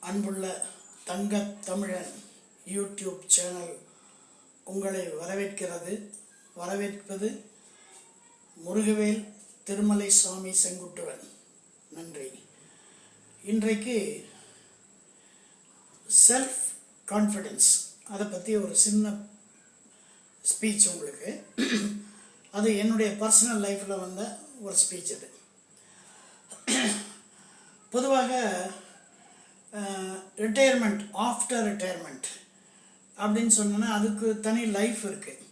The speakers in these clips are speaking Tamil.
அன்புள்ள தங்க தமிழன் யூடியூப் சேனல் உங்களை வரவேற்பது முருகவேல் திருமலை சுவாமி செங்குட்டுவன். நன்றி. இன்றைக்கு செல்ஃப் கான்ஃபிடென்ஸ் அதை பற்றி ஒரு சின்ன ஸ்பீச் உங்களுக்கு. அது என்னுடைய பர்சனல் லைஃப்பில் வந்த ஒரு ஸ்பீச். அது பொதுவாக ரிட்டையர்மெண்ட், ஆஃப்டர் ரிட்டையர்மெண்ட் அப்படின்னு சொன்னோன்னா அதுக்கு தனி லைஃப் இருக்குது.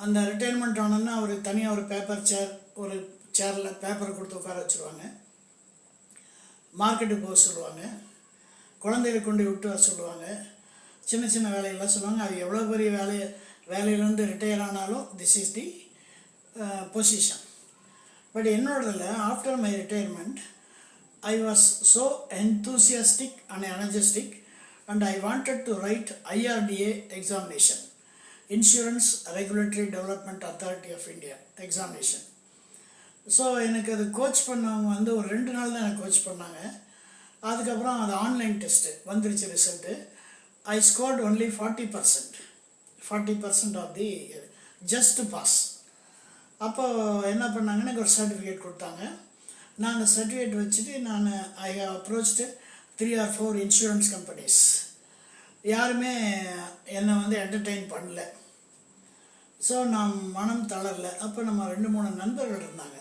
அந்த ரிட்டையர்மெண்ட் ஆனோன்னா ஒரு தனியாக ஒரு சேரில் பேப்பரை கொடுத்து உட்கார வச்சுருவாங்க. மார்க்கெட்டுக்கு போக சொல்லுவாங்க, குழந்தைகளை கொண்டு விட்டு வர சொல்லுவாங்க, சின்ன சின்ன வேலையெல்லாம் சொல்லுவாங்க. அது எவ்வளோ பெரிய வேலையிலேருந்து ரிட்டையர் ஆனாலும் this is the position. But என்னோடதில் after my retirement I was so enthusiastic and energetic, and I wanted to write IRDA examination, Insurance Regulatory Development Authority of India examination. So எனக்கு அது கோச் பண்ணவங்க ஒரு 2 நாள் தான் எனக்கு கோச் பண்ணாங்க. அதுக்கப்புறம் அது ஆன்லைன் டெஸ்ட்டு வந்துருச்சு. Result I scored only 40% of the just pass. அப்போ என்ன பண்ணாங்கன்னா எனக்கு ஒரு சர்டிஃபிகேட் கொடுத்தாங்க. நான் அந்த சர்டிஃபிகேட் வச்சுட்டு I have approached 3 or 4 insurance companies. யாருமே என்னை என்டர்டெயின் பண்ணல. ஸோ நான் மனம் தளரல. அப்போ நம்ம 2-3 நண்பர்கள் இருந்தாங்க.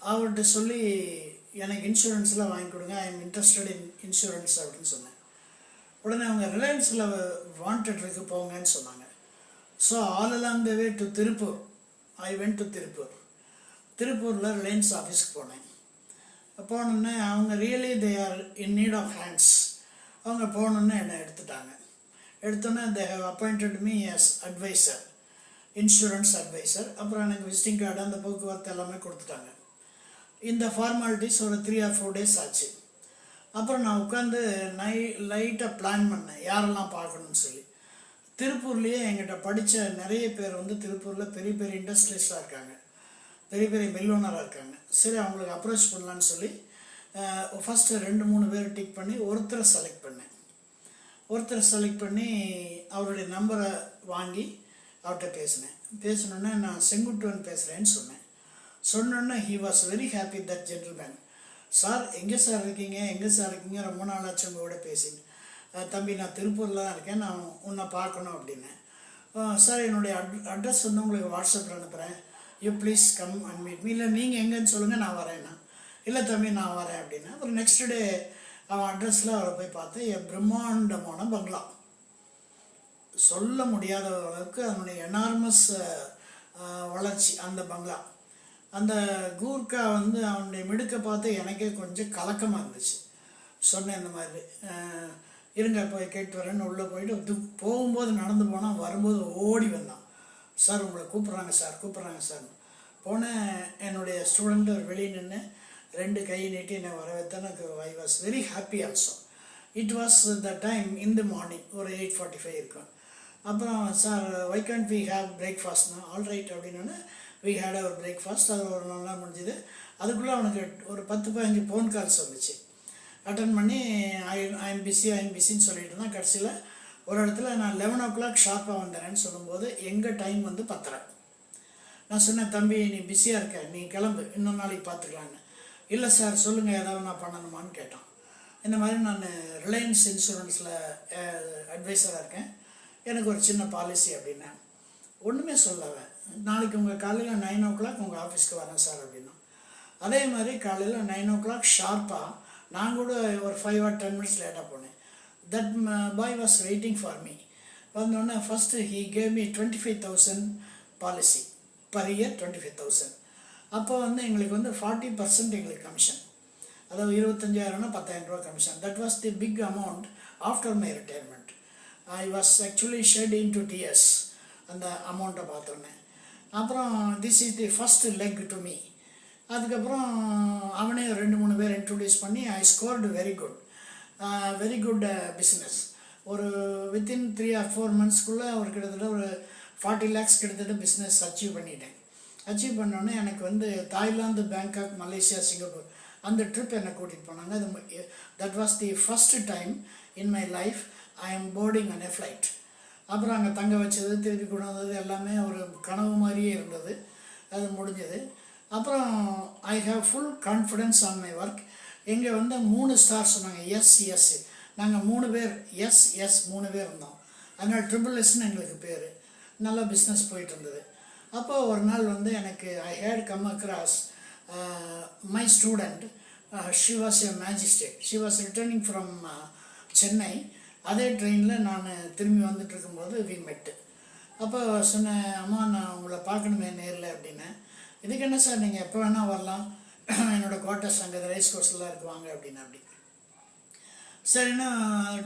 அவர்கிட்ட சொல்லி எனக்கு இன்சூரன்ஸ்லாம் வாங்கி கொடுங்க, I am interested in insurance அப்படின்னு சொன்னேன். உடனே அவங்க ரிலையன்ஸில் வாண்டட் இருக்கு போங்கன்னு சொன்னாங்க. So all along the way to Tiruppur I went to திருப்பூரில் ரிலையன்ஸ் ஆஃபீஸ்க்கு போனேன். போனோன்னே அவங்க really they are in need of hands. அவங்க போனோன்னே என்னை எடுத்தோன்னே they have appointed me as adviser, insurance adviser. அப்புறம் எனக்கு விசிட்டிங் கார்டு, அந்த போக்குவரத்து எல்லாமே கொடுத்துட்டாங்க. இந்த ஃபார்மாலிட்டிஸ் ஒரு 3 or 4 days ஆச்சு. அப்புறம் நான் உட்காந்து லைட்டாக பிளான் பண்ணேன் யாரெல்லாம் பார்க்கணுன்னு சொல்லி. திருப்பூர்லேயே எங்கிட்ட படித்த நிறைய பேர் திருப்பூரில் பெரிய பெரிய இண்டஸ்ட்ரீஸாக இருக்காங்க, பெரிய பெரிய மில் ஓனராக இருக்காங்க. சரி, அவங்களுக்கு அப்ரோச் பண்ணலான்னு சொல்லி ஃபஸ்ட்டு 2-3 பேர் டிக் பண்ணி ஒருத்தரை செலக்ட் பண்ணி அவருடைய நம்பரை வாங்கி அவர்கிட்ட பேசினோன்னே நான் செங்குட்டுவன் பேசுகிறேன்னு சொன்னோன்னே he was very happy. That gentleman, sir எங்கே சார் இருக்கீங்க, ரொம்ப நாள் ஆச்சு உங்களோட பேசின்னு. தம்பி, நான் திருப்பூரில் தான் இருக்கேன், நான் உன்னை பார்க்கணும் அப்படின்னேன். சார், என்னுடைய அட்ரஸ் உங்களுக்கு வாட்ஸ்அப்பில் அனுப்புகிறேன், you please come and meet me. இல்லை நீங்கள் எங்கேன்னு சொல்லுங்கள், நான் வரேன்னா. இல்லை தம்பி, நான் வரேன் அப்படின்னா. அப்புறம் நெக்ஸ்ட் டே அவன் அட்ரஸில் அவரை போய் பார்த்து பிரம்மாண்டமான பங்களா, சொல்ல முடியாத அளவுக்கு அதனுடைய எனார்மஸ் வளர்ச்சி அந்த பங்களா. அந்த கூர்க்கா அவனுடைய மிடுக்க பார்த்து எனக்கே கொஞ்சம் கலக்கமாக இருந்துச்சு. சொன்னேன் இந்த மாதிரி, இருங்க போய் கேட்டு வரேன்னு உள்ளே போயிட்டு போகும்போது நடந்து போனால் வரும்போது ஓடி வந்தான். சார், உங்களை கூப்பிட்றாங்க சார். போனேன். என்னுடைய ஸ்டூடெண்ட் வெளியே நின்று 2 கை நீட்டி என்னை வரவேற்று எனக்கு I was very happy also. It was the time in the morning, ஒரு 8:45 இருக்கும். அப்புறம் sir, why can't we have பிரேக்ஃபாஸ்ட்னா, ஆல் ரைட் அப்படின்னோடனே வி ஹேட் அவர் பிரேக்ஃபாஸ்ட். அது ஒரு நல்லா முடிஞ்சுது. அதுக்குள்ளே அவனுக்கு ஒரு 10-15 ஃபோன் கால்ஸ் வந்துச்சு. அட்டன் பண்ணி ஐ எம் பிஸின்னு சொல்லிட்டு இருந்தான். கடைசியில் ஒரு இடத்துல நான் 11 o'clock ஷார்ப்பாக வந்துடுறேன்னு சொல்லும்போது எங்கள் டைம் 10:30. நான் சொன்னேன், தம்பி நீ பிஸியாக இருக்க, நீ கிளம்பு, இன்னொரு நாளைக்கு பார்த்துக்கலான்னு. இல்லை சார், சொல்லுங்கள், ஏதாவது நான் பண்ணணுமான்னு கேட்டான். இந்த மாதிரி நான் ரிலையன்ஸ் இன்சூரன்ஸில் அட்வைஸராக இருக்கேன், எனக்கு ஒரு சின்ன பாலிசி அப்படின்னேன். ஒன்றுமே சொல்லவேன். நாளைக்கு உங்கள் காலையில் 9 o'clock உங்கள் ஆஃபீஸ்க்கு வரேன் சார் அப்படின்னா. அதே மாதிரி காலையில் 9 o'clock ஷார்ப்பாக நான் கூட ஒரு 5 or 10 minutes லேட்டாக போனேன். That boy was waiting for me. வந்தோடனே first he gave me 25,000 policy per year, 25,000. அப்போ எங்களுக்கு 40% எங்களுக்கு கமிஷன், அதாவது 25,000னா 10,000 ரூபா commission. That was the big amount after my retirement. I was actually shed in to tears அந்த அமௌண்ட்டை பார்த்தோன்னே. அப்புறம் this is the first leg to me. அதுக்கப்புறம் அவனே 2-3 பேர் இன்ட்ரடியூஸ் பண்ணி I scored very good business. ஒரு வித்தின் 3 or 4 monthsக்குள்ளே ஒரு கிட்டத்தட்ட ஒரு 40 lakhs கிட்டத்தட்ட பிஸ்னஸ் அச்சீவ் பண்ணிட்டேன். அச்சீவ் பண்ணோன்னே எனக்கு தாய்லாந்து, பேங்காக், மலேசியா, சிங்கப்பூர் அந்த ட்ரிப் என்னை கூட்டிகிட்டு போனாங்க. அது that was the first time in my life I am boarding on a flight. அப்புறம் அங்கே தங்க வச்சது, திருப்பி கொண்டு வந்தது எல்லாமே ஒரு கனவு மாதிரியே இருந்தது. அது முடிஞ்சது. அப்புறம் I have full confidence on my work. எங்கே வந்து 3 ஸ்டார் சொன்னாங்க. எஸ் நாங்கள் 3 பேர், எஸ் 3 பேர் இருந்தோம். அதனால் ட்ரிபிள்-எஸ்ன்னு எங்களுக்கு பேர். நல்லா பிஸ்னஸ் போயிட்டு இருந்தது. அப்போ ஒரு நாள் வந்து எனக்கு I had come across my student. She was a magistrate. She was returning from Chennai. அதே ட்ரெயினில் நான் திரும்பி வந்துட்டு இருக்கும்போது வி மெட்டு. அப்போ சொன்னேன், அம்மா நான் உங்களை பார்க்கணுமே நேரில் அப்படின்னேன். இதுக்கு என்ன சார், நீங்கள் எப்போ வேணால் வரலாம், என்னோடய குவார்ட்டர்ஸ் அங்கே ரைஸ் கோர்ஸ்லாம் இருக்குவாங்க அப்படின்னு. அப்படி சரின்னா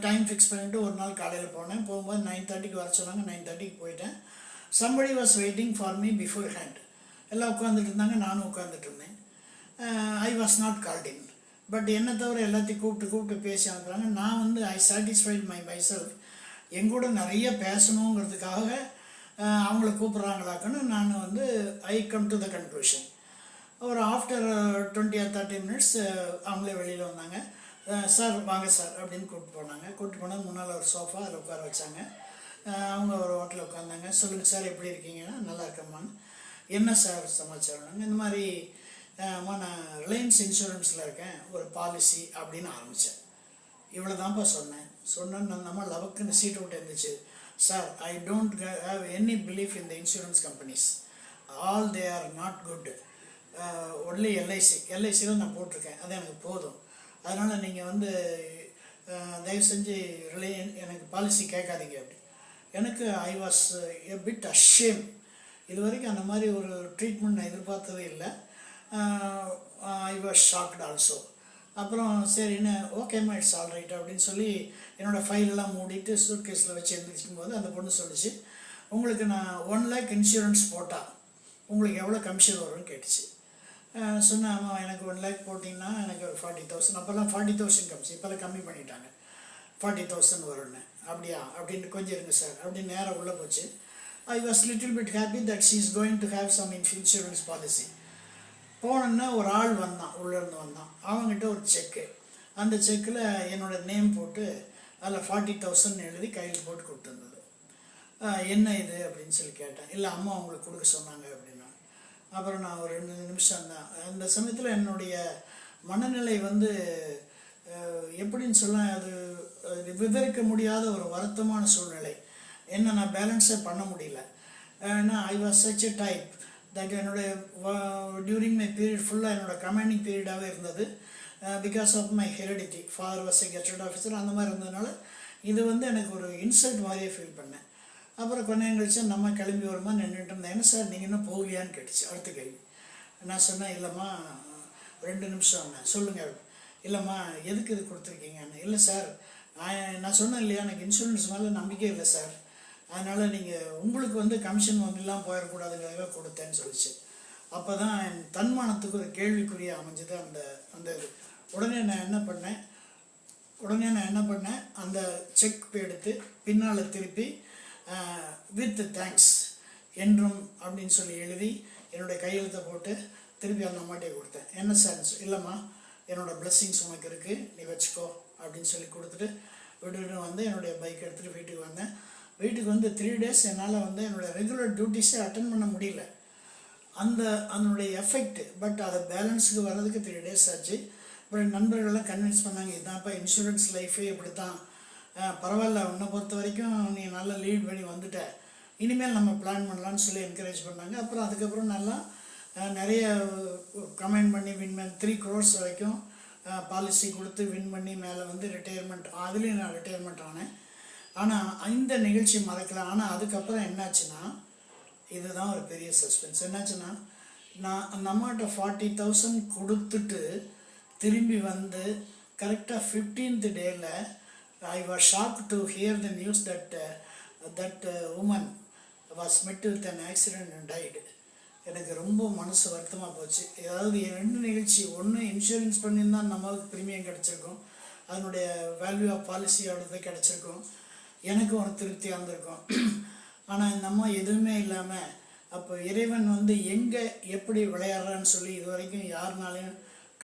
டைம் ஃபிக்ஸ் பண்ணிவிட்டு ஒரு நாள் காலையில் போனேன். போகும்போது 9:30க்கு வர சொன்னாங்க. 9:30க்கு போயிட்டேன். Somebody was waiting for me before hand. எல்லாம் உட்காந்துட்டு இருந்தாங்க, நானும் உட்காந்துட்டு இருந்தேன். I was not called in. But என்னை தவிர எல்லாத்தையும் கூப்பிட்டு பேசி அனுப்புகிறாங்க. நான் வந்து ஐ சாட்டிஸ்ஃபைட் மைசெல்ஃப். எங்கூட நிறைய பேசணுங்கிறதுக்காக அவங்கள கூப்பிட்றாங்களாக்குன்னு நான் வந்து I come to the conclusion. ஒரு ஆஃப்டர் 20 or 30 minutes அவங்களே வெளியில் வந்தாங்க. சார் வாங்க சார் அப்படின்னு கூப்பிட்டு போனாங்க. கூப்பிட்டு போனால் முன்னால் ஒரு சோஃபா, அதில் உட்கார வச்சாங்க. அவங்க ஒரு ஹோட்டலில் உட்காந்தாங்க. சொல்லுங்கள் சார் எப்படி இருக்கீங்கன்னா, நல்லா இருக்கம்மான்னு. என்ன சார் சமாச்சாரம்னாங்க. இந்த மாதிரி அம்மா நான் ரிலையன்ஸ் இன்சூரன்ஸில் இருக்கேன், ஒரு பாலிசி அப்படின்னு ஆரம்பித்தேன். இவ்வளோ தான்ப்பா சொன்னேன்னு நம்ம லவக்குன்னு சீட் விட்டு இருந்துச்சு. Sir I don't have any belief in the insurance companies. All they are not good. Only LIC தான் நான் போட்டிருக்கேன், அது எனக்கு போதும். அதனால் நீங்கள் வந்து தயவு செஞ்சு எனக்கு பாலிசி கேட்காதீங்க அப்படி. எனக்கு ஐ வாஸ் எ பிட் அஷேம். இது வரைக்கும் அந்த மாதிரி ஒரு ட்ரீட்மெண்ட் நான் எதிர்பார்த்ததே இல்லை. I was shocked also. அப்புறம் சரின்னு ஓகேம்மா இட்ஸ் ஆல் ரைட் அப்படின்னு சொல்லி என்னோடய ஃபைலெல்லாம் மூடிட்டு சூட் கேஸில் வச்சு எழுந்திரிக்கும் போது அந்த பொண்ணு சொல்லிச்சு, உங்களுக்கு நான் 1 lakh இன்சூரன்ஸ் போட்டால் உங்களுக்கு எவ்வளோ கமிஷன் வரும்னு கேட்டுச்சு. சொன்னேன், ஆமாம் எனக்கு 1 lakh போட்டிங்கன்னா எனக்கு ஒரு 40,000. அப்போல்லாம் 40,000 கமிச்சு, இப்போல்லாம் கம்மி பண்ணிட்டாங்க, 40,000 வரும்னு. அப்படியா அப்படின்னு, கொஞ்சம் இருங்க சார் அப்படின்னு நேராக உள்ளே போச்சு. I was little bit happy that she is going to have some insurance policy. போனோன்னா ஒரு ஆள் வந்தான், உள்ளேருந்து வந்தான். அவங்ககிட்ட ஒரு செக்கு, அந்த செக்கில் என்னோடய நேம் போட்டு அதில் 40,000 எழுதி கையில் போட்டு கொடுத்துருந்தது. என்ன இது அப்படின்னு சொல்லி கேட்டேன். இல்லை அம்மா அவங்களுக்கு கொடுக்க சொன்னாங்க அப்படின்னா. அப்புறம் நான் ஒரு 2 நிமிஷம் தான். அந்த சமயத்தில் என்னுடைய மனநிலை வந்து எப்படின்னு சொல்ல, அது விவரிக்க முடியாத ஒரு வருத்தமான சூழ்நிலை. என்ன நான் பேலன்ஸே பண்ண முடியல. ஏன்னா I was such a type that என்னுடைய டியூரிங் மை பீரியட் ஃபுல்லாக என்னோடய கமாண்டிங் பீரியடாகவே இருந்தது. Because of my heredity, father was a gazetted officer. அந்த மாதிரி இருந்ததுனால இது வந்து எனக்கு ஒரு இன்சல்ட் மாதிரியே ஃபீல் பண்ணேன். அப்புறம் கொஞ்சம் கழிச்சு நம்ம கிளம்பி வருமா நின்றுட்டு இருந்தேன். என்ன சார் நீங்கள் இன்னும் போகலையான்னு கேட்டுச்சு அடுத்த கேள்வி. நான் சொன்னேன், இல்லைம்மா 2 நிமிஷம். சொல்லுங்கள். இல்லைம்மா எதுக்கு இது கொடுத்துருக்கீங்கன்னு. இல்லை சார் நான் சொன்னேன் இல்லையா, எனக்கு இன்சூரன்ஸ் மேலே நம்பிக்கை இல்லை சார், அதனால் நீங்கள் உங்களுக்கு வந்து கமிஷன் வந்துலாம் போயிடக்கூடாதுங்கிறத கொடுத்தேன்னு சொல்லிச்சு. அப்போ தான் என் தன்மானத்துக்கு ஒரு கேள்விக்குரிய அமைஞ்சது அந்த அந்த இது. உடனே நான் என்ன பண்ணேன், அந்த செக் எடுத்து பின்னால் திருப்பி வித் தேங்க்ஸ் என்றும் அப்படின்னு சொல்லி எழுதி என்னுடைய கையெழுத்தை போட்டு திருப்பி அந்த அம்மாட்டே கொடுத்தேன். என்ன சார், இல்லைம்மா என்னோடய பிளெஸ்ஸிங்ஸ் உனக்கு இருக்குது, நீ வச்சுக்கோ அப்படின்னு சொல்லி கொடுத்துட்டு விட்டுட்டு வந்து என்னுடைய பைக் எடுத்துகிட்டு வீட்டுக்கு வந்தேன். வீட்டுக்கு வந்து 3 days என்னால் வந்து என்னோடய ரெகுலர் டியூட்டிஸை அட்டன் பண்ண முடியல. அதனுடைய எஃபெக்ட். பட் அதை பேலன்ஸுக்கு வர்றதுக்கு 3 days ஆச்சு. அப்புறம் நண்பர்கள்லாம் கன்வின்ஸ் பண்ணாங்க, இதான்ப்பா இன்சூரன்ஸ் லைஃபே இப்படி தான், பரவாயில்ல உன்னை பொறுத்த வரைக்கும் நீ நல்லா லீட் பண்ணி வந்துட்ட, இனிமேல் நம்ம பிளான் பண்ணலான்னு சொல்லி என்கரேஜ் பண்ணாங்க. அப்புறம் அதுக்கப்புறம் நல்லா நிறைய கமெண்ட் பண்ணி வின் பண்ணி 3 crores வரைக்கும் பாலிசி கொடுத்து வின் பண்ணி மேலே வந்து ரிட்டையர்மெண்ட், அதுலேயும் நான் ரிட்டையர்மெண்ட் ஆனேன். ஆனால் இந்த நிகழ்ச்சி மறக்கலாம். ஆனால் அதுக்கப்புறம் என்னாச்சுன்னா, இதுதான் ஒரு பெரிய சஸ்பென்ஸ். என்னாச்சுன்னா, நான் அந்த அம்மாட்ட 40,000 கொடுத்துட்டு திரும்பி வந்து கரெக்டாக 15th டேயில் I was shock to hear the news that woman was met with an accident and died. எனக்கு ரொம்ப மனசு வருத்தமாக போச்சு. ஏதாவது 2 நிகழ்ச்சி, ஒன்று இன்சூரன்ஸ் பண்ணியிருந்தால் நமக்கு ப்ரீமியம் கிடச்சிருக்கும், அதனுடைய வேல்யூ ஆஃப் பாலிசியோடது கிடச்சிருக்கும், எனக்கும் ஒரு திருப்தியாக இருந்திருக்கும். ஆனால் இந்த அம்மா எதுவுமே இல்லாமல், அப்போ இறைவன் வந்து எங்கே எப்படி விளையாடுறான்னு சொல்லி இது வரைக்கும் யாருனாலையும்